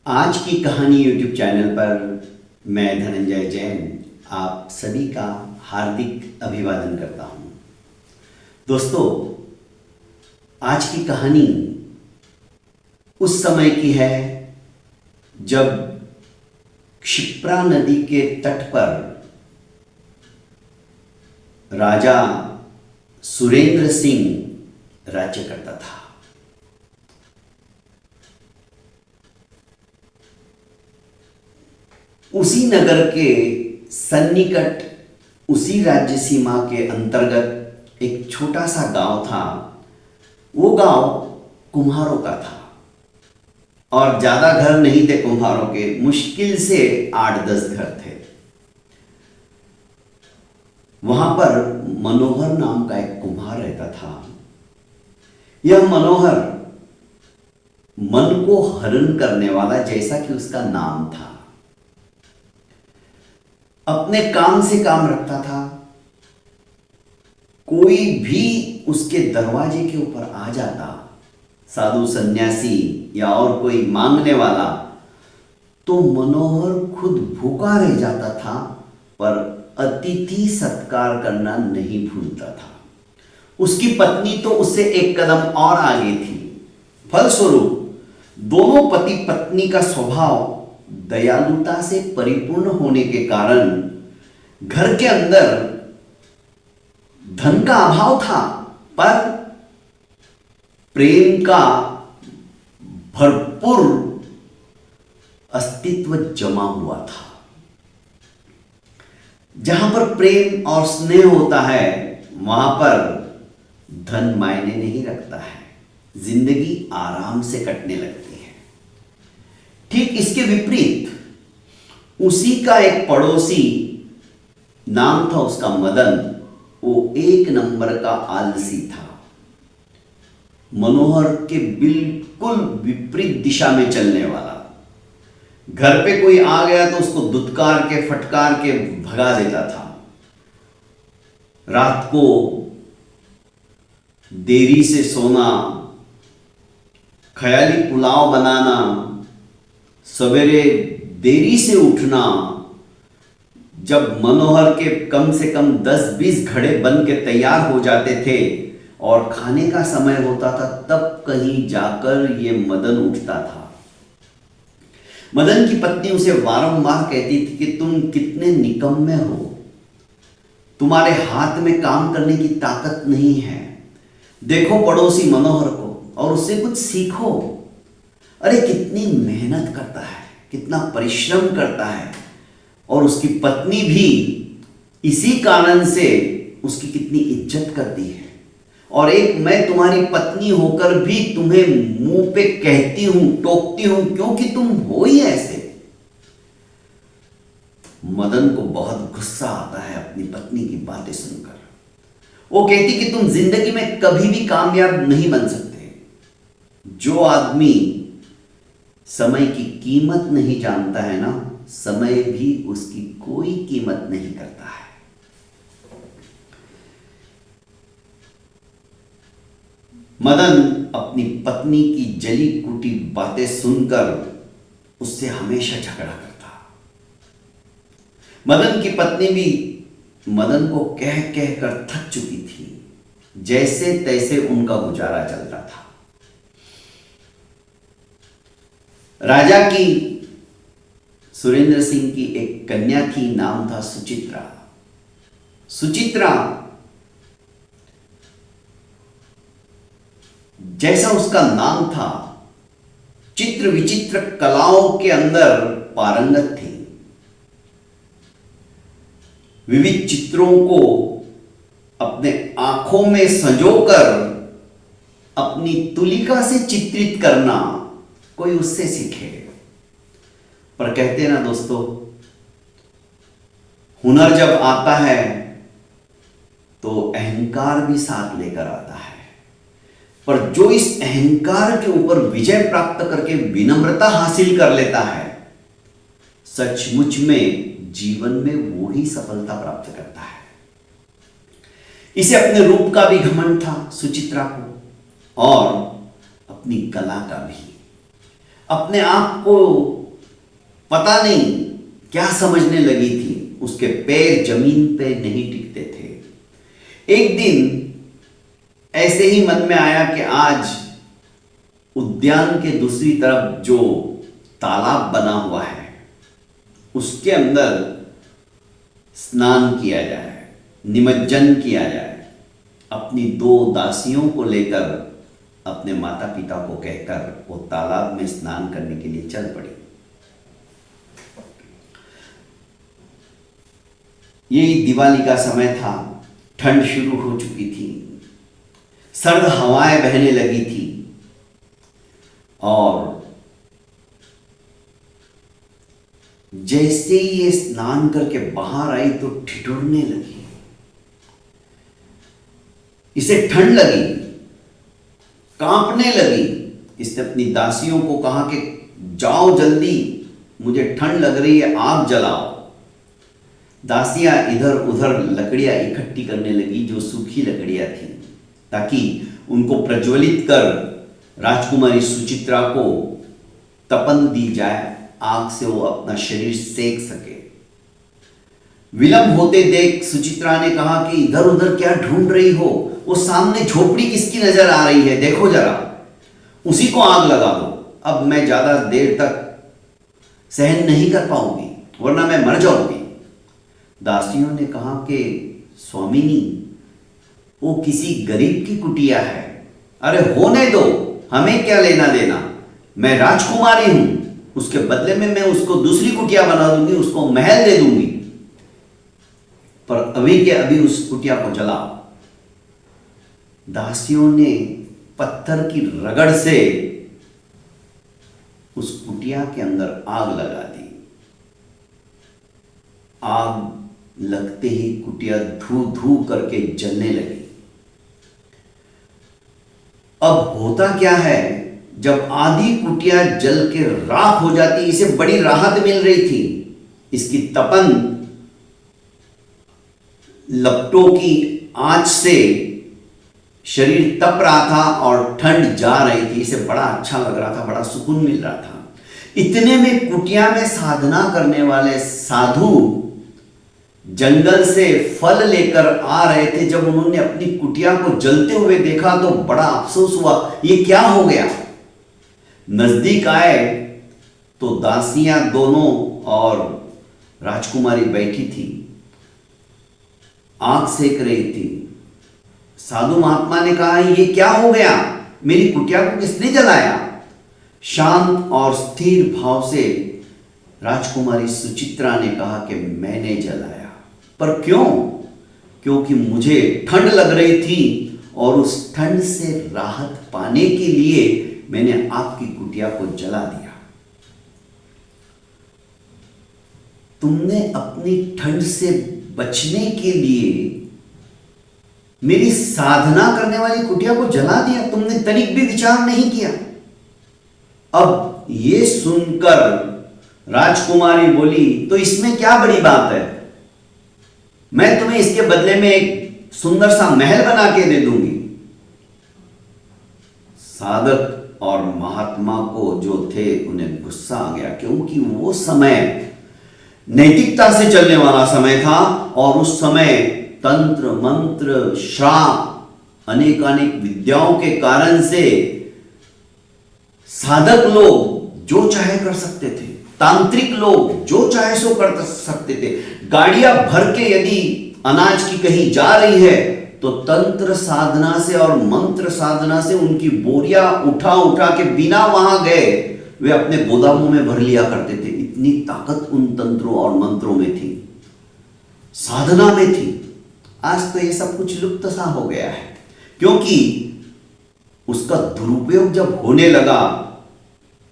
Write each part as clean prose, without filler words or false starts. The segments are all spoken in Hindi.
आज की कहानी यूट्यूब चैनल पर मैं धनंजय जैन आप सभी का हार्दिक अभिवादन करता हूं। दोस्तों, आज की कहानी उस समय की है जब क्षिप्रा नदी के तट पर राजा सुरेंद्र सिंह राज्य करता था। उसी नगर के सन्निकट उसी राज्य सीमा के अंतर्गत एक छोटा सा गांव था। वो गांव कुम्हारों का था और ज्यादा घर नहीं थे कुम्हारों के, मुश्किल से 8-10 घर थे। वहां पर मनोहर नाम का एक कुम्हार रहता था। यह मनोहर मन को हरण करने वाला, जैसा कि उसका नाम था, अपने काम से काम रखता था। कोई भी उसके दरवाजे के ऊपर आ जाता, साधु सन्यासी या और कोई मांगने वाला, तो मनोहर खुद भूखा रह जाता था, पर अतिथि सत्कार करना नहीं भूलता था। उसकी पत्नी तो उससे एक कदम और आगे थी। फलस्वरूप दोनों पति पत्नी का स्वभाव दयालुता से परिपूर्ण होने के कारण घर के अंदर धन का अभाव था, पर प्रेम का भरपूर अस्तित्व जमा हुआ था। जहां पर प्रेम और स्नेह होता है, वहां पर धन मायने नहीं रखता है, जिंदगी आराम से कटने लगती है। ठीक इसके विपरीत उसी का एक पड़ोसी, नाम था उसका मदन, वो एक नंबर का आलसी था। मनोहर के बिल्कुल विपरीत दिशा में चलने वाला। घर पे कोई आ गया तो उसको दुत्कार के फटकार के भगा देता था। रात को देरी से सोना, ख्याली पुलाव बनाना, सवेरे देरी से उठना। जब मनोहर के कम से कम 10-20 घड़े बन के तैयार हो जाते थे और खाने का समय होता था, तब कहीं जाकर ये मदन उठता था। मदन की पत्नी उसे बारंबार कहती थी कि तुम कितने निकम्मे हो, तुम्हारे हाथ में काम करने की ताकत नहीं है। देखो पड़ोसी मनोहर को और उससे कुछ सीखो। अरे कितनी मेहनत करता है, कितना परिश्रम करता है, और उसकी पत्नी भी इसी कारण से उसकी कितनी इज्जत करती है। और एक मैं तुम्हारी पत्नी होकर भी तुम्हें मुंह पे कहती हूं, टोकती हूं, क्योंकि तुम हो ही ऐसे। मदन को बहुत गुस्सा आता है अपनी पत्नी की बातें सुनकर। वो कहती कि तुम जिंदगी में कभी भी कामयाब नहीं बन सकते। जो आदमी समय की कीमत नहीं जानता है ना, समय भी उसकी कोई कीमत नहीं करता है। मदन अपनी पत्नी की जली कूटी बातें सुनकर उससे हमेशा झगड़ा करता। मदन की पत्नी भी मदन को कह कह कर थक चुकी थी। जैसे तैसे उनका गुजारा चलता था। राजा की, सुरेंद्र सिंह की एक कन्या थी, नाम था सुचित्रा। सुचित्रा जैसा उसका नाम था, चित्र विचित्र कलाओं के अंदर पारंगत थी। विविध चित्रों को अपने आंखों में संजोकर अपनी तुलिका से चित्रित करना कोई उससे सीखे। पर कहते हैं ना दोस्तों, हुनर जब आता है तो अहंकार भी साथ लेकर आता है। पर जो इस अहंकार के ऊपर विजय प्राप्त करके विनम्रता हासिल कर लेता है, सचमुच में जीवन में वो ही सफलता प्राप्त करता है। इसे अपने रूप का भी घमंड था सुचित्रा को, और अपनी कला का भी। अपने आप को पता नहीं क्या समझने लगी थी, उसके पैर जमीन पे नहीं टिकते थे। एक दिन ऐसे ही मन में आया कि आज उद्यान के दूसरी तरफ जो तालाब बना हुआ है उसके अंदर स्नान किया जाए, निमज्जन किया जाए। अपनी 2 दासियों को लेकर अपने माता पिता को कहकर वो तालाब में स्नान करने के लिए चल पड़ी। यही दिवाली का समय था, ठंड शुरू हो चुकी थी, सर्द हवाएं बहने लगी थी और जैसे ही ये स्नान करके बाहर आई तो ठिठुरने लगी। इसे ठंड लगी, कांपने लगी। इसने अपनी दासियों को कहा कि जाओ जल्दी, मुझे ठंड लग रही है, आग जलाओ। दासियां इधर उधर लकड़ियां इकट्ठी करने लगी जो सूखी लकड़ियां थी, ताकि उनको प्रज्वलित कर राजकुमारी सुचित्रा को तपन दी जाए, आग से वो अपना शरीर सेक सके। विलंब होते देख सुचित्रा ने कहा कि इधर उधर क्या ढूंढ रही हो, वो सामने झोपड़ी किसकी नजर आ रही है, देखो जरा, उसी को आग लगा दो। अब मैं ज्यादा देर तक सहन नहीं कर पाऊंगी, वरना मैं मर जाऊंगी। दासियों ने कहा कि स्वामिनी, वो किसी गरीब की कुटिया है, अरे होने दो, हमें क्या लेना देना, मैं राजकुमारी हूं, उसके बदले में मैं उसको दूसरी कुटिया बना दूंगी, उसको महल दे दूंगी, पर अभी के अभी उस कुटिया को जलाओ। दासियों ने पत्थर की रगड़ से उस कुटिया के अंदर आग लगा दी। आग लगते ही कुटिया धू धू करके जलने लगी। अब होता क्या है, जब आधी कुटिया जल के राख हो जाती, इसे बड़ी राहत मिल रही थी। इसकी तपन लपटों की आंच से शरीर तप रहा था और ठंड जा रही थी, इसे बड़ा अच्छा लग रहा था, बड़ा सुकून मिल रहा था। इतने में कुटिया में साधना करने वाले साधु जंगल से फल लेकर आ रहे थे। जब उन्होंने अपनी कुटिया को जलते हुए देखा तो बड़ा अफसोस हुआ, ये क्या हो गया। नजदीक आए तो दासियां दोनों और राजकुमारी बैठी थी, आग सेक रही थी। साधु महात्मा ने कहा, ये क्या हो गया, मेरी कुटिया को किसने जलाया। शांत और स्थिर भाव से राजकुमारी सुचित्रा ने कहा कि मैंने जलाया। पर क्यों? क्योंकि मुझे ठंड लग रही थी और उस ठंड से राहत पाने के लिए मैंने आपकी कुटिया को जला दिया। तुमने अपनी ठंड से बचने के लिए मेरी साधना करने वाली कुटिया को जला दिया, तुमने तनिक भी विचार नहीं किया। अब ये सुनकर राजकुमारी बोली, तो इसमें क्या बड़ी बात है, मैं तुम्हें इसके बदले में एक सुंदर सा महल बना के दे दूंगी। साधक और महात्मा को जो थे उन्हें गुस्सा आ गया, क्योंकि वो समय नैतिकता से चलने वाला समय था और उस समय तंत्र मंत्र श्राप अनेकानेक विद्याओं के कारण से साधक लोग जो चाहे कर सकते थे, तांत्रिक लोग जो चाहे सो कर सकते थे। गाड़ियां भर के यदि अनाज की कहीं जा रही है तो तंत्र साधना से और मंत्र साधना से उनकी बोरियां उठा उठा के बिना वहां गए वे अपने गोदामों में भर लिया करते थे। इतनी ताकत उन तंत्रों और मंत्रों में थी, साधना में थी। आज तो ये सब कुछ लुप्त सा हो गया है, क्योंकि उसका दुरुपयोग जब होने लगा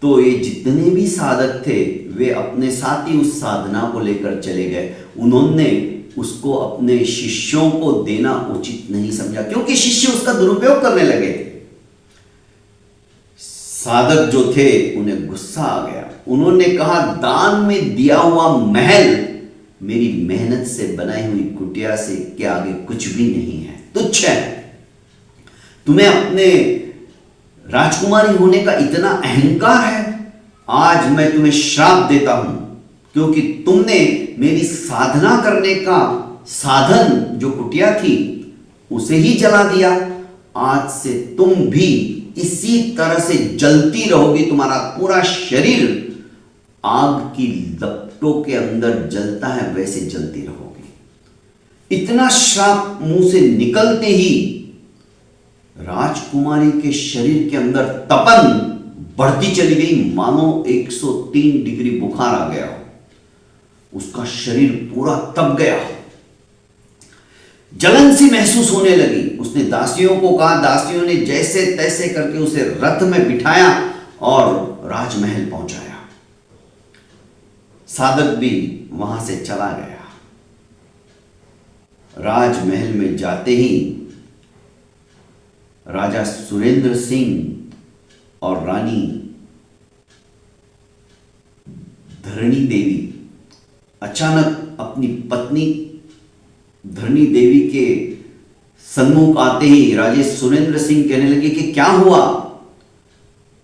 तो ये जितने भी साधक थे वे अपने साथ ही उस साधना को लेकर चले गए। उन्होंने उसको अपने शिष्यों को देना उचित नहीं समझा, क्योंकि शिष्य उसका दुरुपयोग करने लगे थे। साधक जो थे उन्हें गुस्सा आ गया। उन्होंने कहा, दान में दिया हुआ महल मेरी मेहनत से बनाई हुई कुटिया से के आगे कुछ भी नहीं है, तुच्छ है। तुम्हें अपने राजकुमारी होने का इतना अहंकार है, आज मैं तुम्हें श्राप देता हूं क्योंकि तुमने मेरी साधना करने का साधन जो कुटिया थी उसे ही जला दिया। आज से तुम भी इसी तरह से जलती रहोगी, तुम्हारा पूरा शरीर आग की लपटों के अंदर जलता है वैसे जलती रहोगी। इतना श्राप मुंह से निकलते ही राजकुमारी के शरीर के अंदर तपन बढ़ती चली गई, मानो 103 डिग्री बुखार आ गया हो। उसका शरीर पूरा तप गया, जलन सी महसूस होने लगी। उसने दासियों को कहा, दासियों ने जैसे तैसे करके उसे रथ में बिठाया और राजमहल पहुंचाया। साधक भी वहां से चला गया। राजमहल में जाते ही राजा सुरेंद्र सिंह और रानी धरणी देवी अचानक अपनी पत्नी धरणी देवी के सन्मुख आते ही राजे सुरेंद्र सिंह कहने लगे कि क्या हुआ?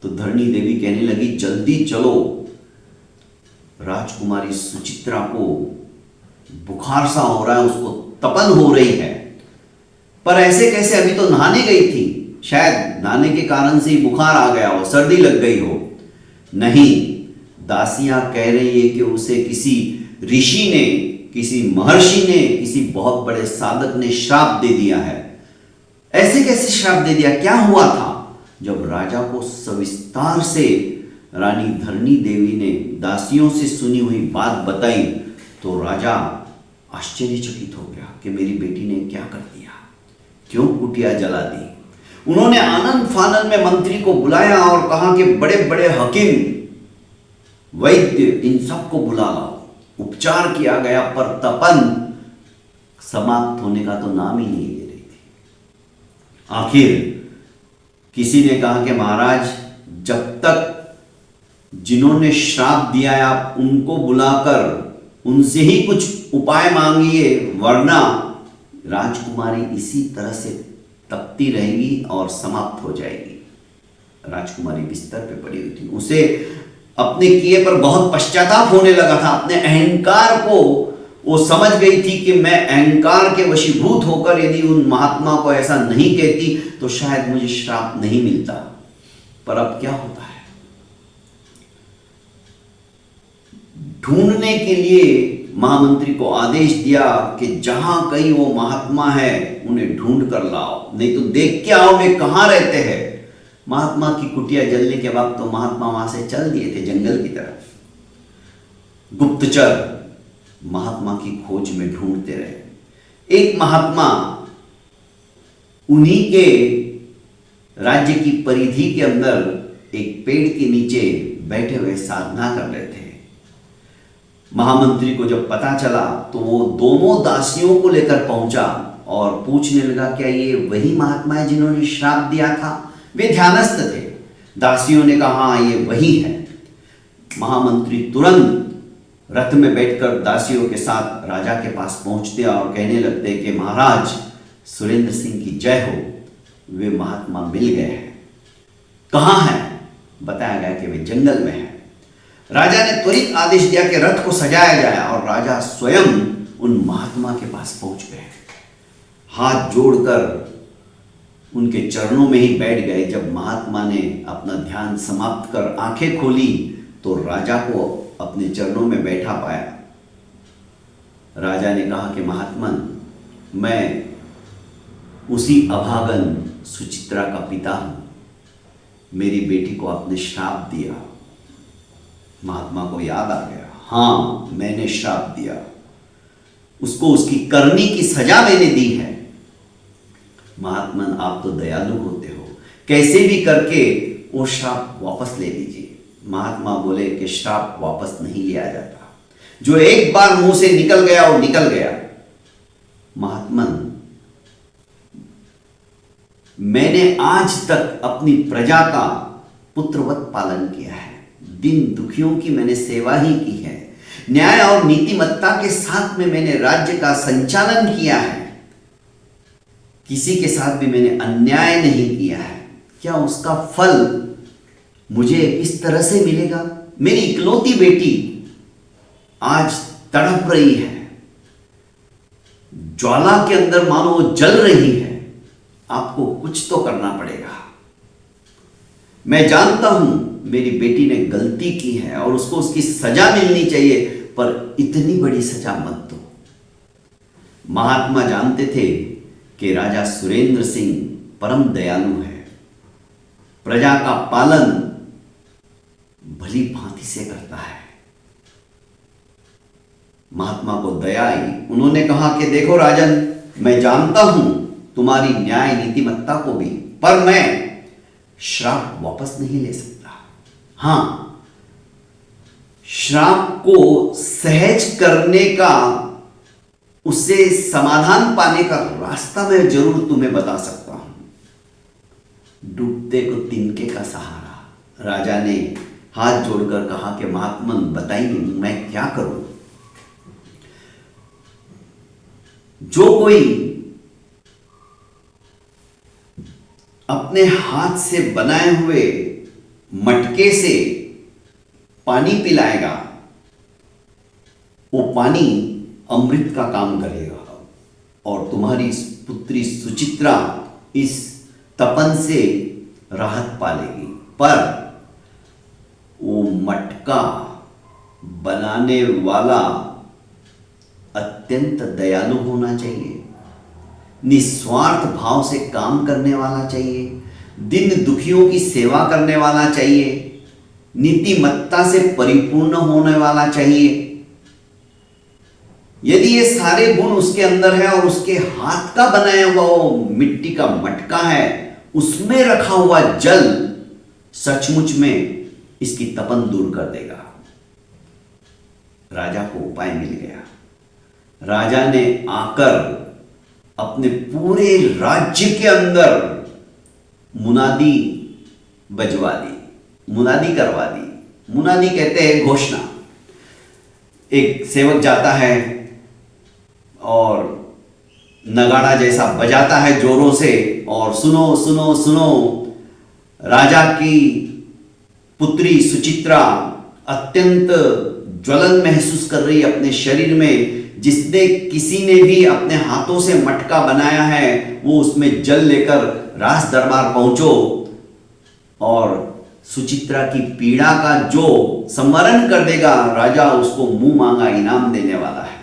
तो धरणी देवी कहने लगी, जल्दी चलो, राजकुमारी सुचित्रा को बुखार सा हो रहा है, उसको तपन हो रही है। पर ऐसे कैसे, अभी तो नहाने गई थी, शायद नहाने के कारण से ही बुखार आ गया हो, सर्दी लग गई हो। नहीं, दासियां कह रही है कि उसे किसी ऋषि ने, किसी महर्षि ने, किसी बहुत बड़े साधक ने श्राप दे दिया है। ऐसे कैसे श्राप दे दिया? क्या हुआ था? जब राजा को सविस्तार से रानी धरणी देवी ने दासियों से सुनी हुई बात बताई तो राजा आश्चर्यचकित हो गया कि मेरी बेटी ने क्या कर दिया, क्यों कुटिया जला दी। उन्होंने आनंद फानन में मंत्री को बुलाया और कहा कि बड़े बड़े हकीम, वैद्य, इन सबको बुला लाओ। उपचार किया गया पर तपन समाप्त होने का तो नाम ही नहीं ले रही थी। आखिर किसी ने कहा कि महाराज, जब तक जिन्होंने श्राप दिया है आप उनको बुलाकर उनसे ही कुछ उपाय मांगिए, वरना राजकुमारी इसी तरह से तपती रहेगी और समाप्त हो जाएगी। राजकुमारी बिस्तर पे पड़ी हुई थी, उसे अपने किए पर बहुत पश्चाताप होने लगा था। अपने अहंकार को वो समझ गई थी कि मैं अहंकार के वशीभूत होकर यदि उन महात्मा को ऐसा नहीं कहती तो शायद मुझे श्राप नहीं मिलता। पर अब क्या होता है, ढूंढने के लिए महामंत्री को आदेश दिया कि जहां कहीं वो महात्मा है उन्हें ढूंढ कर लाओ, नहीं तो देख के आओ वे कहां रहते हैं। महात्मा की कुटिया जलने के बाद तो महात्मा वहां से चल दिए थे जंगल की तरफ। गुप्तचर महात्मा की खोज में ढूंढते रहे। एक महात्मा उन्हीं के राज्य की परिधि के अंदर एक पेड़ के नीचे बैठे हुए साधना कर रहे थे। महामंत्री को जब पता चला तो वो दोनों दासियों को लेकर पहुंचा और पूछने लगा, क्या ये वही महात्मा है जिन्होंने श्राप दिया था? वे ध्यानस्थ थे। दासियों ने कहा, हाँ ये वही है। महामंत्री तुरंत रथ में बैठकर दासियों के साथ राजा के पास पहुंचते और कहने लगते कि महाराज सुरेंद्र सिंह की जय हो, वे महात्मा मिल गए हैं। कहाँ हैं? बताया गया कि वे जंगल में हैं। राजा ने त्वरित आदेश दिया कि रथ को सजाया जाए और राजा स्वयं उन महात्मा के पास पहुंच गए। हाथ जोड़कर उनके चरणों में ही बैठ गए। जब महात्मा ने अपना ध्यान समाप्त कर आंखें खोली तो राजा को अपने चरणों में बैठा पाया। राजा ने कहा कि महात्मन, मैं उसी अभागन सुचित्रा का पिता हूं, मेरी बेटी को आपने श्राप दिया। महात्मा को याद आ गया, हाँ मैंने श्राप दिया, उसको उसकी करनी की सजा मैंने दी है। महात्मन आप तो दयालु होते हो, कैसे भी करके वो श्राप वापस ले लीजिए। महात्मा बोले कि श्राप वापस नहीं लिया जाता, जो एक बार मुंह से निकल गया वो निकल गया। महात्मन, मैंने आज तक अपनी प्रजा का पुत्रवत पालन किया है, दिन दुखियों की मैंने सेवा ही की है, न्याय और नीतिमत्ता के साथ में मैंने राज्य का संचालन किया है, किसी के साथ भी मैंने अन्याय नहीं किया है। क्या उसका फल मुझे इस तरह से मिलेगा? मेरी इकलौती बेटी आज तड़प रही है, ज्वाला के अंदर मानो वो जल रही है, आपको कुछ तो करना पड़ेगा। मैं जानता हूं मेरी बेटी ने गलती की है और उसको उसकी सजा मिलनी चाहिए, पर इतनी बड़ी सजा मत दो। महात्मा जानते थे कि राजा सुरेंद्र सिंह परम दयालु है, प्रजा का पालन भली भांति से करता है। महात्मा को दया आई, उन्होंने कहा कि देखो राजन, मैं जानता हूं तुम्हारी न्याय नीतिमत्ता को भी, पर मैं श्राप वापस नहीं ले सकता। हां, श्राप को सहज करने का, उससे समाधान पाने का रास्ता मैं जरूर तुम्हें बता सकता हूं। डूबते को तिनके का सहारा। राजा ने हाथ जोड़कर कहा कि महात्मन बताइए, मैं क्या करूं। जो कोई अपने हाथ से बनाए हुए मटके से पानी पिलाएगा, वो पानी अमृत का काम करेगा और तुम्हारी पुत्री सुचित्रा इस तपन से राहत पालेगी। पर वो मटका बनाने वाला अत्यंत दयालु होना चाहिए, निस्वार्थ भाव से काम करने वाला चाहिए, दीन दुखियों की सेवा करने वाला चाहिए, नीतिमत्ता से परिपूर्ण होने वाला चाहिए। यदि ये सारे गुण उसके अंदर है और उसके हाथ का बनाया हुआ वो मिट्टी का मटका है, उसमें रखा हुआ जल सचमुच में इसकी तपन दूर कर देगा। राजा को उपाय मिल गया। राजा ने आकर अपने पूरे राज्य के अंदर मुनादी बजवा दी, मुनादी करवा दी। मुनादी कहते हैं घोषणा। एक सेवक जाता है और नगाड़ा जैसा बजाता है जोरों से, और सुनो सुनो सुनो, राजा की पुत्री सुचित्रा अत्यंत ज्वलन महसूस कर रही है अपने शरीर में। जिसने किसी ने भी अपने हाथों से मटका बनाया है वो उसमें जल लेकर राज दरबार पहुंचो और सुचित्रा की पीड़ा का जो संवरण कर देगा, राजा उसको मुंह मांगा इनाम देने वाला है।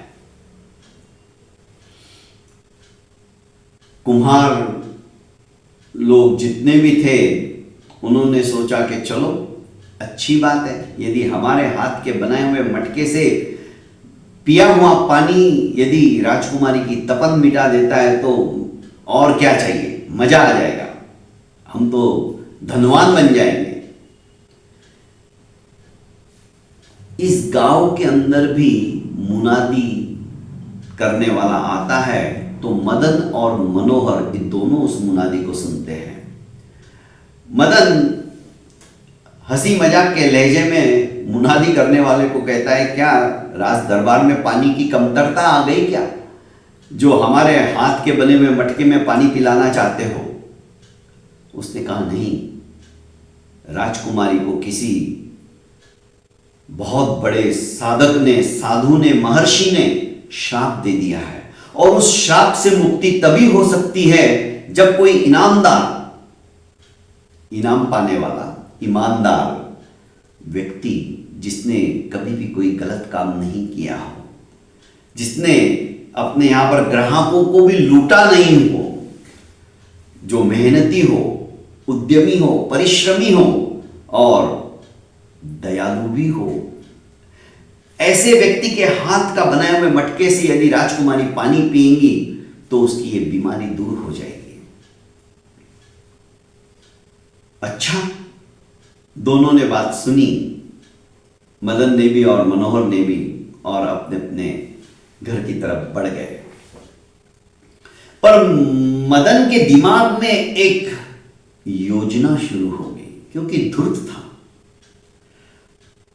कुम्हार लोग जितने भी थे उन्होंने सोचा कि चलो अच्छी बात है, यदि हमारे हाथ के बनाए हुए मटके से पिया हुआ पानी यदि राजकुमारी की तपन मिटा देता है तो और क्या चाहिए, मजा आ जाएगा, हम तो धनवान बन जाएंगे। इस गांव के अंदर भी मुनादी करने वाला आता है तो मदन और मनोहर इन दोनों उस मुनादी को सुनते हैं। मदन हंसी मजाक के लहजे में मुनादी करने वाले को कहता है, क्या राज दरबार में पानी की कमतरता आ गई क्या, जो हमारे हाथ के बने हुए मटके में पानी पिलाना चाहते हो? उसने कहा नहीं, राजकुमारी को किसी बहुत बड़े साधक ने, साधु ने, महर्षि ने श्राप दे दिया है और उस श्राप से मुक्ति तभी हो सकती है जब कोई इनामदार, इनाम पाने वाला ईमानदार व्यक्ति, जिसने कभी भी कोई गलत काम नहीं किया हो, जिसने अपने यहां पर ग्राहकों को भी लूटा नहीं हो, जो मेहनती हो, उद्यमी हो, परिश्रमी हो और दयालु भी हो, ऐसे व्यक्ति के हाथ का बनाए हुए मटके से यदि राजकुमारी पानी पिएंगी तो उसकी ये बीमारी दूर हो जाएगी। अच्छा, दोनों ने बात सुनी, मदन ने भी और मनोहर ने भी, और अपने अपने घर की तरफ बढ़ गए। पर मदन के दिमाग में एक योजना शुरू हो गई, क्योंकि धूर्त था।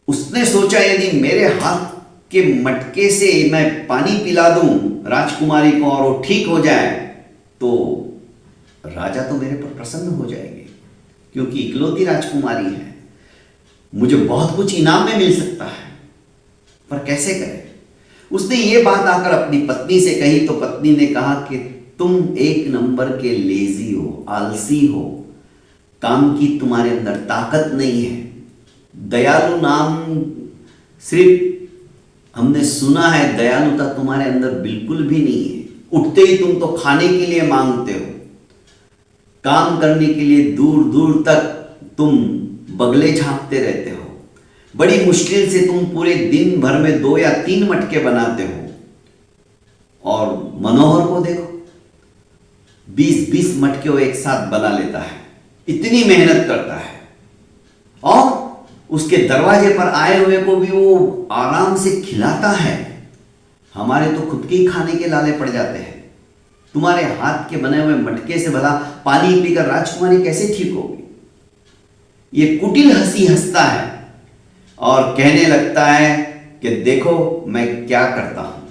उसने सोचा यदि मेरे हाथ के मटके से मैं पानी पिला दूं राजकुमारी को और वो ठीक हो जाए तो राजा तो मेरे पर प्रसन्न हो जाएंगे, क्योंकि इकलौती राजकुमारी है, मुझे बहुत कुछ इनाम में मिल सकता है। पर कैसे करे। उसने ये बात आकर अपनी पत्नी से कही तो पत्नी ने कहा कि तुम एक नंबर के लेजी हो, आलसी हो, काम की तुम्हारे अंदर ताकत नहीं है। दयालु नाम सिर्फ हमने सुना है, दयालुता तुम्हारे अंदर बिल्कुल भी नहीं है। उठते ही तुम तो खाने के लिए मांगते हो, काम करने के लिए दूर दूर तक तुम बगले झांकते रहते हो। बड़ी मुश्किल से तुम पूरे दिन भर में 2 या 3 मटके बनाते हो। और मनोहर को देखो, 20-20 मटके वो एक साथ बना लेता है, इतनी मेहनत करता है। और उसके दरवाजे पर आए हुए को भी वो आराम से खिलाता है। हमारे तो खुद के ही खाने के लाले पड़ जाते हैं। तुम्हारे हाथ के बने हुए मटके से भला पानी पीकर राजकुमारी कैसे ठीक होगी। ये कुटिल हंसी हंसता है और कहने लगता है कि देखो मैं क्या करता हूं।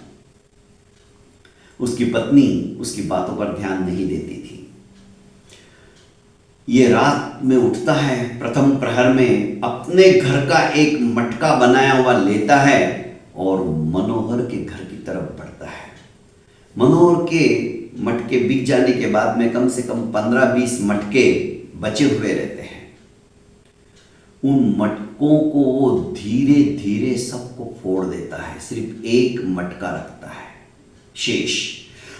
उसकी पत्नी उसकी बातों पर ध्यान नहीं देती थी। ये रात में उठता है, प्रथम प्रहर में अपने घर का एक मटका बनाया हुआ लेता है और मनोहर के घर की तरफ बढ़ता है। मनोहर के मटके बिक जाने के बाद में कम से कम 15-20 मटके बचे हुए रहते हैं। उन मटकों को वो धीरे धीरे सबको फोड़ देता है, सिर्फ एक मटका रखता है शेष,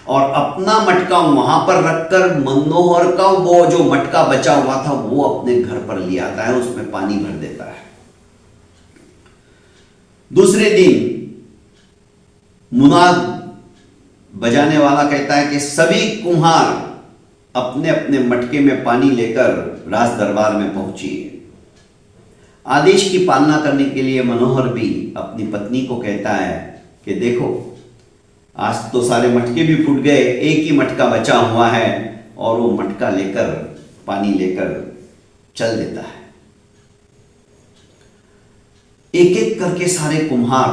और अपना मटका वहां पर रखकर मनोहर का वो जो मटका बचा हुआ था वो अपने घर पर ले आता है, उसमें पानी भर देता है। दूसरे दिन मुनाद बजाने वाला कहता है कि सभी कुम्हार अपने अपने मटके में पानी लेकर राज दरबार में पहुंचिए। आदेश की पालना करने के लिए मनोहर भी अपनी पत्नी को कहता है कि देखो आज तो सारे मटके भी फूट गए, एक ही मटका बचा हुआ है, और वो मटका लेकर पानी लेकर चल देता है। एक एक करके सारे कुम्हार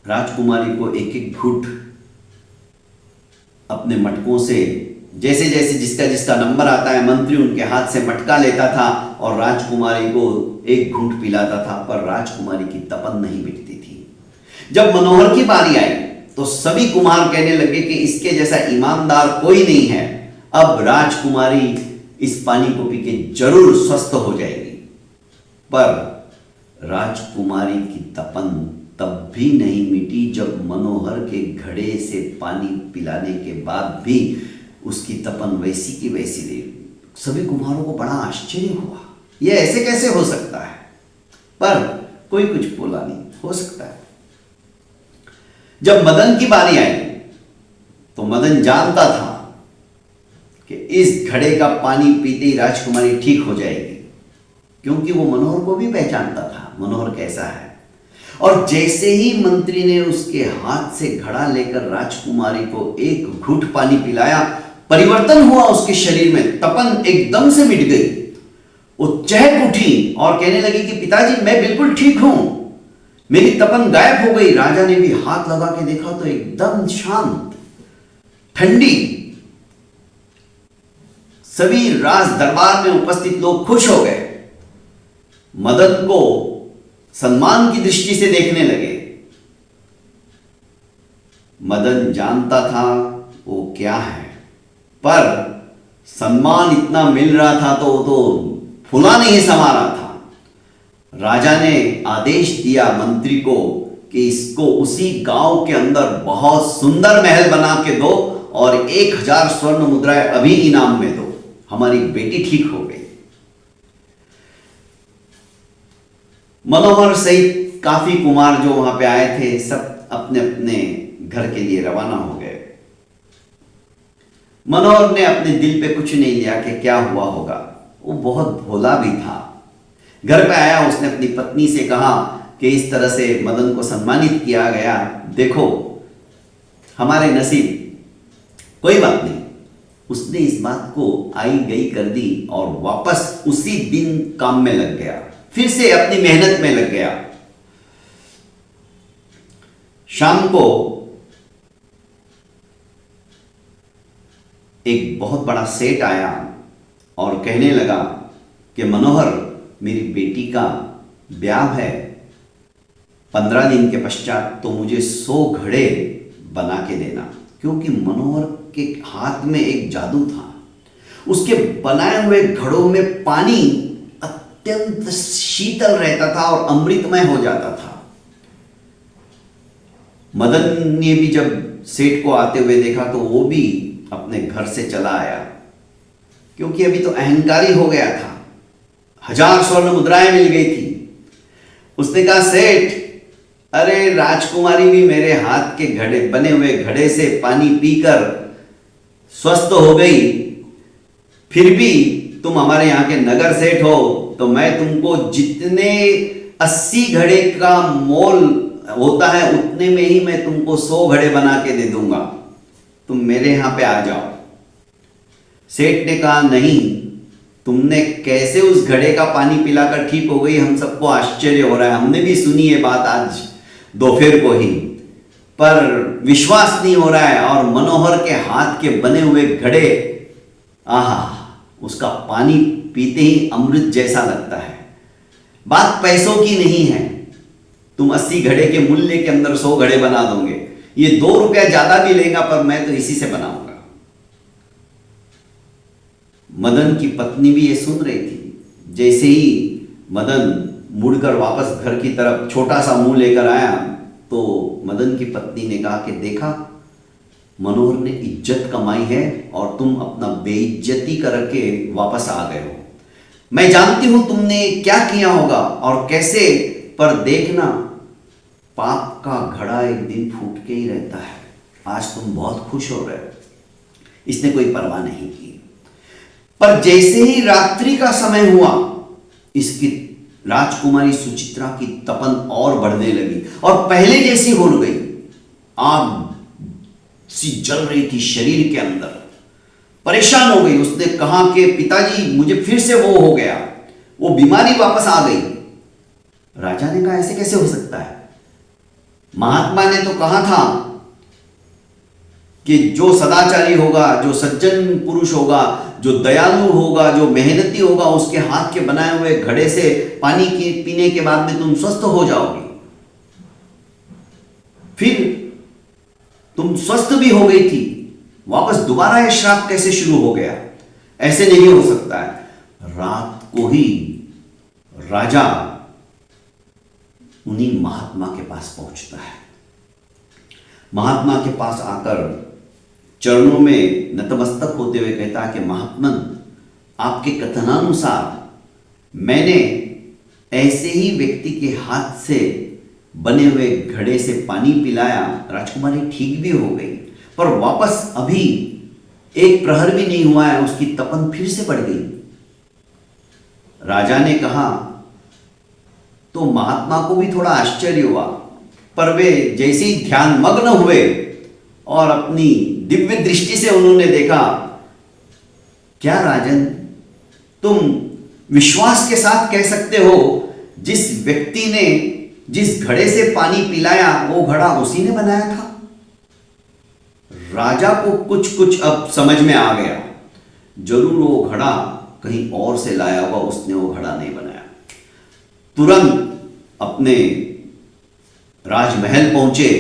राजकुमारी को एक एक घूंट अपने मटकों से, जैसे जैसे जिसका जिसका नंबर आता है, मंत्री उनके हाथ से मटका लेता था और राजकुमारी को एक घूंट पिलाता था, पर राजकुमारी की तपन नहीं मिटती थी। जब मनोहर की बारी आई तो सभी कुम्हार कहने लगे कि इसके जैसा ईमानदार कोई नहीं है, अब राजकुमारी इस पानी को पी के जरूर स्वस्थ हो जाएगी। पर राजकुमारी की तपन तब भी नहीं मिटी जब मनोहर के घड़े से पानी पिलाने के बाद भी उसकी तपन वैसी की वैसी रही। सभी कुम्हारों को बड़ा आश्चर्य हुआ, यह ऐसे कैसे हो सकता है, पर कोई कुछ बोला नहीं। हो सकता है। जब मदन की बारी आई तो मदन जानता था कि इस घड़े का पानी पीते ही राजकुमारी ठीक हो जाएगी, क्योंकि वो मनोहर को भी पहचानता था मनोहर कैसा है। और जैसे ही मंत्री ने उसके हाथ से घड़ा लेकर राजकुमारी को एक घूंट पानी पिलाया, परिवर्तन हुआ उसके शरीर में, तपन एकदम से मिट गई। वो चहक उठी और कहने लगी कि पिताजी मैं बिल्कुल ठीक हूं, मेरी तपन गायब हो गई। राजा ने भी हाथ लगा के देखा तो एकदम शांत, ठंडी। सभी राज दरबार में उपस्थित लोग खुश हो गए, मदन को सम्मान की दृष्टि से देखने लगे। मदन जानता था वो क्या है, पर सम्मान इतना मिल रहा था तो वो तो फूला नहीं समा रहा था। राजा ने आदेश दिया मंत्री को कि इसको उसी गांव के अंदर बहुत सुंदर महल बना के दो और 1000 स्वर्ण मुद्राएं अभी इनाम में दो, हमारी बेटी ठीक हो गई। मनोहर सहित काफी कुमार जो वहां पे आए थे सब अपने अपने घर के लिए रवाना हो गए। मनोहर ने अपने दिल पे कुछ नहीं लिया कि क्या हुआ होगा, वो बहुत भोला भी था। घर पे आया, उसने अपनी पत्नी से कहा कि इस तरह से मदन को सम्मानित किया गया, देखो हमारे नसीब, कोई बात नहीं। उसने इस बात को आई गई कर दी और वापस उसी दिन काम में लग गया, फिर से अपनी मेहनत में लग गया। शाम को एक बहुत बड़ा सेठ आया और कहने लगा कि मनोहर मेरी बेटी का ब्याह है, 15 दिन के पश्चात तो मुझे 100 घड़े बना के देना, क्योंकि मनोहर के हाथ में एक जादू था। उसके बनाए हुए घड़ों में पानी अत्यंत शीतल रहता था और अमृतमय हो जाता था। मदन ने भी जब सेठ को आते हुए देखा तो वो भी अपने घर से चला आया, क्योंकि अभी तो अहंकारी हो गया था। 1000 स्वर्ण मुद्राएं मिल गई थी। उसने कहा, सेठ, अरे राजकुमारी भी मेरे हाथ के घड़े बने हुए घड़े से पानी पीकर स्वस्थ हो गई, फिर भी तुम हमारे यहाँ के नगर सेठ हो, तो मैं तुमको जितने 80 घड़े का मोल होता है उतने में ही मैं तुमको 100 घड़े बना के दे दूंगा, तुम मेरे यहां पे आ जाओ। सेठ ने कहा, नहीं, तुमने कैसे उस घड़े का पानी पिलाकर ठीक हो गई, हम सबको आश्चर्य हो रहा है। हमने भी सुनी ये बात आज दोपहर को ही, पर विश्वास नहीं हो रहा है। और मनोहर के हाथ के बने हुए घड़े, आहा, उसका पानी पीते ही अमृत जैसा लगता है। बात पैसों की नहीं है, तुम 80 घड़े के मूल्य के अंदर 100 घड़े बना दोगे। ये 2 रुपया ज्यादा भी लेगा, पर मैं तो इसी से बनाऊंगा। मदन की पत्नी भी ये सुन रही थी। जैसे ही मदन मुड़कर वापस घर की तरफ छोटा सा मुंह लेकर आया, तो मदन की पत्नी ने कहा कि देखा, मनोहर ने इज्जत कमाई है और तुम अपना बेइज्जती करके वापस आ गए हो। मैं जानती हूं तुमने क्या किया होगा और कैसे, पर देखना, पाप का घड़ा एक दिन फूट के ही रहता है। आज तुम बहुत खुश हो रहे हो। इसने कोई परवाह नहीं की। पर जैसे ही रात्रि का समय हुआ, इसकी राजकुमारी सुचित्रा की तपन और बढ़ने लगी और पहले जैसी हो गई। आग सी जल रही थी शरीर के अंदर। परेशान हो गई। उसने कहा कि पिताजी, मुझे फिर से वो हो गया, वो बीमारी वापस आ गई। राजा ने कहा, ऐसे कैसे हो सकता है? महात्मा ने तो कहा था कि जो सदाचारी होगा, जो सज्जन पुरुष होगा, जो दयालु होगा, जो मेहनती होगा, उसके हाथ के बनाए हुए घड़े से पानी की पीने के बाद में तुम स्वस्थ हो जाओगे। फिर तुम स्वस्थ भी हो गई थी, वापस दोबारा यह श्राप कैसे शुरू हो गया? ऐसे नहीं हो सकता है। रात को ही राजा उन्हीं महात्मा के पास पहुंचता है। महात्मा के पास आकर चरणों में नतमस्तक होते हुए कहता है कि महात्मन, आपके कथनानुसार मैंने ऐसे ही व्यक्ति के हाथ से बने हुए घड़े से पानी पिलाया, राजकुमारी ठीक भी हो गई, पर वापस अभी एक प्रहर भी नहीं हुआ है, उसकी तपन फिर से बढ़ गई। राजा ने कहा तो महात्मा को भी थोड़ा आश्चर्य हुआ, पर वे जैसे ही ध्यान मग्न हुए और अपनी दिव्य दृष्टि से उन्होंने देखा, क्या राजन, तुम विश्वास के साथ कह सकते हो जिस व्यक्ति ने जिस घड़े से पानी पिलाया वो घड़ा उसी ने बनाया था? राजा को कुछ कुछ अब समझ में आ गया। जरूर वो घड़ा कहीं और से लाया होगा, उसने वो घड़ा नहीं बनाया। तुरंत अपने राजमहल पहुंचे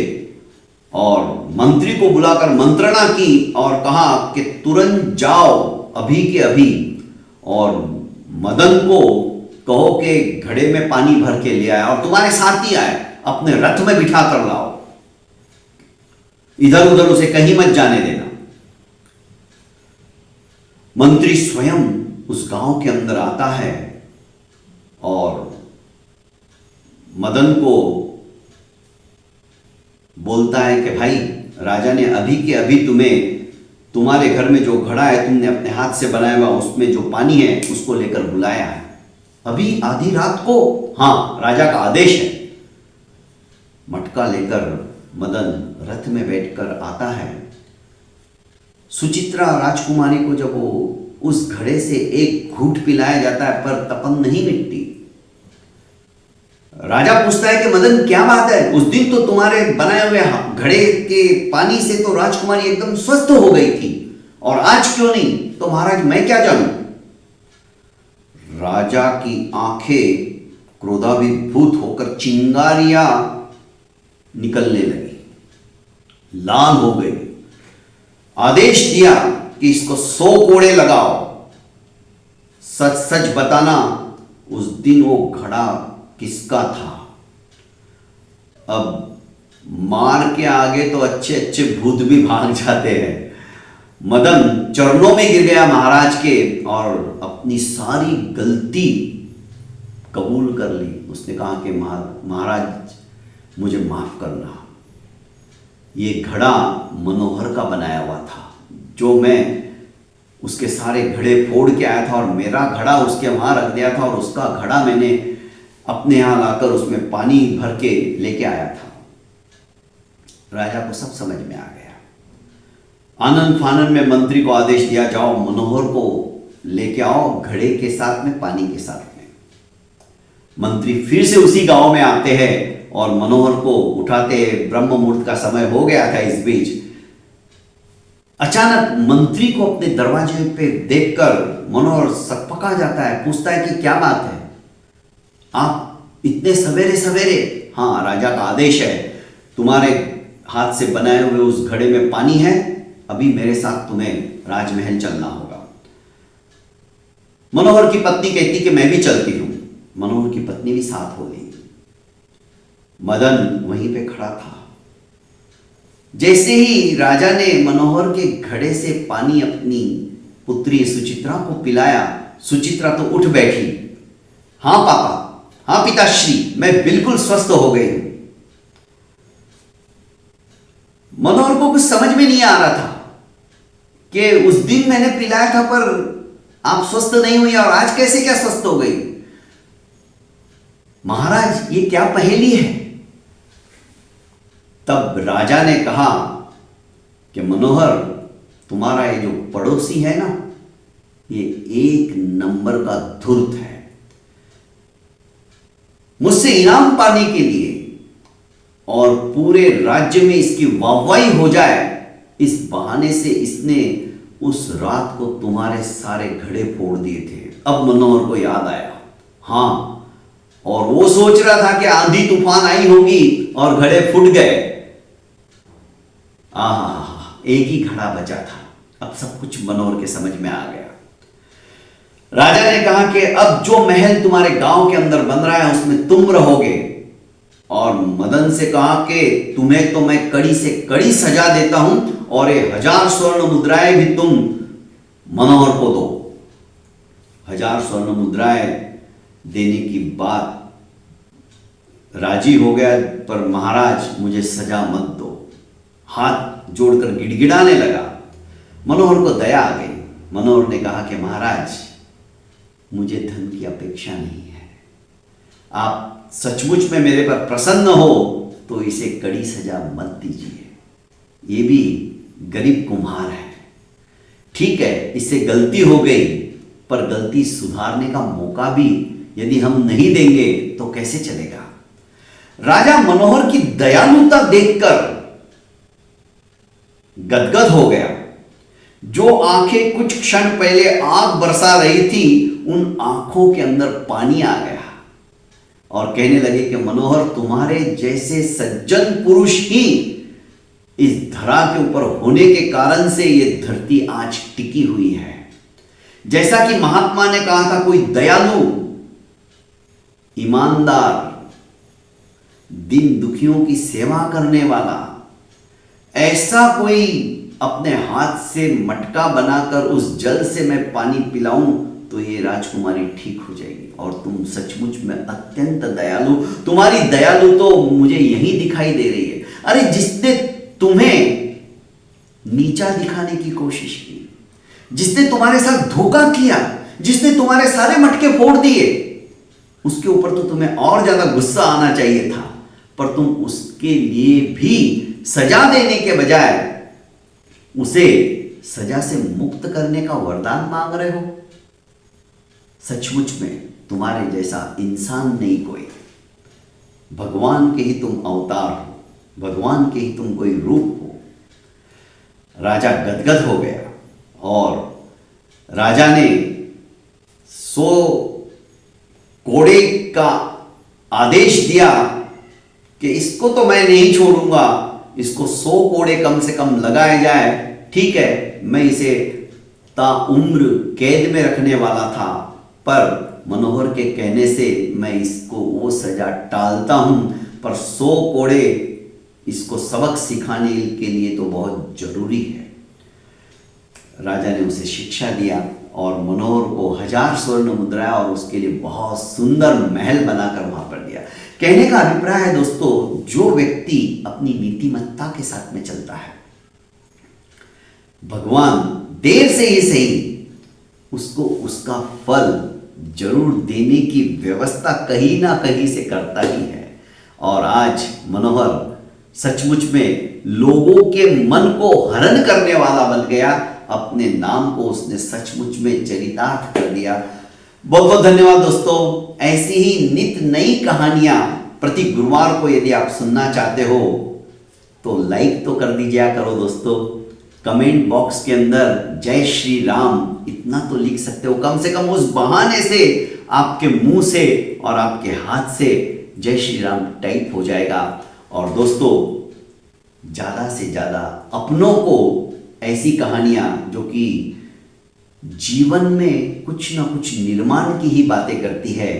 और मंत्री को बुलाकर मंत्रणा की और कहा कि तुरंत जाओ अभी के अभी और मदन को कहो कि घड़े में पानी भर के ले आए और तुम्हारे साथ ही आए, अपने रथ में बिठा कर लाओ, इधर उधर उसे कहीं मत जाने देना। मंत्री स्वयं उस गांव के अंदर आता है और मदन को बोलता है कि भाई, राजा ने अभी के अभी तुम्हें तुम्हारे घर में जो घड़ा है तुमने अपने हाथ से बनाया हुआ, उसमें जो पानी है उसको लेकर बुलाया है, अभी आधी रात को। हाँ, राजा का आदेश है। मटका लेकर मदन रथ में बैठकर आता है। सुचित्रा राजकुमारी को जब वो उस घड़े से एक घूंट पिलाया जाता है पर तपन नहीं मिटती। राजा पूछता है कि मदन क्या बात है, उस दिन तो तुम्हारे बनाए हुए घड़े के पानी से तो राजकुमारी एकदम स्वस्थ हो गई थी और आज क्यों नहीं? तो महाराज मैं क्या जानूं? राजा की आंखें क्रोधाभिभूत होकर चिंगारियां निकलने लगी, लाल हो गई। आदेश दिया कि इसको 100 कोड़े लगाओ। सच सच बताना, उस दिन वो घड़ा किसका था? अब मार के आगे तो अच्छे अच्छे भूत भी भाग जाते हैं। मदन चरणों में गिर गया महाराज के और अपनी सारी गलती कबूल कर ली। उसने कहा कि महाराज मुझे माफ करना, ये घड़ा मनोहर का बनाया हुआ था, जो मैं उसके सारे घड़े फोड़ के आया था और मेरा घड़ा उसके वहां रख दिया था, और उसका घड़ा मैंने अपने यहां लाकर उसमें पानी भर के लेके आया था। राजा को सब समझ में आ गया। आनंद फानन में मंत्री को आदेश दिया, जाओ मनोहर को लेके आओ घड़े के साथ में, पानी के साथ में। मंत्री फिर से उसी गांव में आते हैं और मनोहर को उठाते। ब्रह्म मुहूर्त का समय हो गया था। इस बीच अचानक मंत्री को अपने दरवाजे पे देखकर मनोहर सकपका जाता है। पूछता है कि क्या बात है, आप इतने सवेरे सवेरे? हाँ, राजा का आदेश है, तुम्हारे हाथ से बनाए हुए उस घड़े में पानी है, अभी मेरे साथ तुम्हें राजमहल चलना होगा। मनोहर की पत्नी कहती कि मैं भी चलती हूं। मनोहर की पत्नी भी साथ हो गई। मदन वहीं पे खड़ा था। जैसे ही राजा ने मनोहर के घड़े से पानी अपनी पुत्री सुचित्रा को पिलाया, सुचित्रा तो उठ बैठी। हाँ पापा, हाँ पिताश्री, मैं बिल्कुल स्वस्थ हो गई हूं। मनोहर को कुछ समझ में नहीं आ रहा था कि उस दिन मैंने पिलाया था पर आप स्वस्थ नहीं हुई, और आज कैसे क्या स्वस्थ हो गई? महाराज, ये क्या पहेली है? तब राजा ने कहा कि मनोहर, तुम्हारा ये जो पड़ोसी है ना, ये 1 नंबर का धूर्त है। मुझसे इनाम पाने के लिए और पूरे राज्य में इसकी वाहवाही हो जाए, इस बहाने से इसने उस रात को तुम्हारे सारे घड़े फोड़ दिए थे। अब मनोहर को याद आया। हाँ, और वो सोच रहा था कि आंधी तूफान आई होगी और घड़े फूट गए। एक ही घड़ा बचा था। अब सब कुछ मनोहर के समझ में आ गया। राजा ने कहा कि अब जो महल तुम्हारे गांव के अंदर बन रहा है उसमें तुम रहोगे, और मदन से कहा कि तुम्हें तो मैं कड़ी से कड़ी सजा देता हूं, और ये 1000 स्वर्ण मुद्राएं भी तुम मनोहर को दो। 1000 स्वर्ण मुद्राएं देने की बात राजी हो गया, पर महाराज मुझे सजा मत दो। हाथ जोड़कर गिड़गिड़ाने लगा। मनोहर को दया आ गई। मनोहर ने कहा कि महाराज, मुझे धन की अपेक्षा नहीं है, आप सचमुच में मेरे पर प्रसन्न हो तो इसे कड़ी सजा मत दीजिए। ये भी गरीब कुम्हार है, ठीक है, इससे गलती हो गई, पर गलती सुधारने का मौका भी यदि हम नहीं देंगे तो कैसे चलेगा? राजा मनोहर की दयालुता देखकर गदगद हो गया। जो आंखें कुछ क्षण पहले आग बरसा रही थी, उन आंखों के अंदर पानी आ गया, और कहने लगे कि मनोहर, तुम्हारे जैसे सज्जन पुरुष ही इस धरा के ऊपर होने के कारण से ये धरती आज टिकी हुई है। जैसा कि महात्मा ने कहा था, कोई दयालु, ईमानदार, दीन दुखियों की सेवा करने वाला, ऐसा कोई अपने हाथ से मटका बनाकर उस जल से मैं पानी पिलाऊं तो ये राजकुमारी ठीक हो जाएगी। और तुम सचमुच में अत्यंत दयालु, तुम्हारी दयालु तो मुझे यही दिखाई दे रही है। अरे, जिसने तुम्हें नीचा दिखाने की कोशिश की, जिसने तुम्हारे साथ धोखा किया, जिसने तुम्हारे सारे मटके फोड़ दिए, उसके ऊपर तो तुम्हें और ज्यादा गुस्सा आना चाहिए था, पर तुम उसके लिए भी सजा देने के बजाय उसे सजा से मुक्त करने का वरदान मांग रहे हो। सचमुच में तुम्हारे जैसा इंसान नहीं कोई। भगवान के ही तुम अवतार हो, भगवान के ही तुम कोई रूप हो। राजा गदगद हो गया और राजा ने 100 कोड़े का आदेश दिया कि इसको तो मैं नहीं छोड़ूंगा, इसको 100 कोड़े कम से कम लगाए जाए, ठीक है, मैं इसे ताउम्र कैद में रखने वाला था, पर मनोहर के कहने से मैं इसको वो सजा टालता हूं, पर 100 कोड़े इसको सबक सिखाने के लिए तो बहुत जरूरी है। राजा ने उसे शिक्षा दिया और मनोहर को 1000 स्वर्ण मुद्राएं और उसके लिए बहुत सुंदर महल बनाकर वहां पर दिया। कहने का अभिप्राय है दोस्तों, जो व्यक्ति अपनी नीतिमत्ता के साथ में चलता है, भगवान देर से ही सही उसको उसका फल जरूर देने की व्यवस्था कहीं ना कहीं से करता ही है। और आज मनोहर सचमुच में लोगों के मन को हरण करने वाला बन गया, अपने नाम को उसने सचमुच में चरितार्थ कर दिया। बहुत बहुत धन्यवाद दोस्तों। ऐसी ही नित नई कहानियां प्रति गुरुवार को यदि आप सुनना चाहते हो तो लाइक तो कर दीजिए करो दोस्तों। कमेंट बॉक्स के अंदर जय श्री राम इतना तो लिख सकते हो, कम से कम उस बहाने से आपके मुंह से और आपके हाथ से जय श्री राम टाइप हो जाएगा। और दोस्तों, ज्यादा से ज्यादा अपनों को ऐसी कहानियां जो कि जीवन में कुछ ना कुछ निर्माण की ही बातें करती है,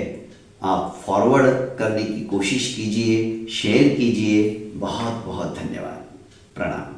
आप फॉरवर्ड करने की कोशिश कीजिए, शेयर कीजिए। बहुत बहुत धन्यवाद। प्रणाम।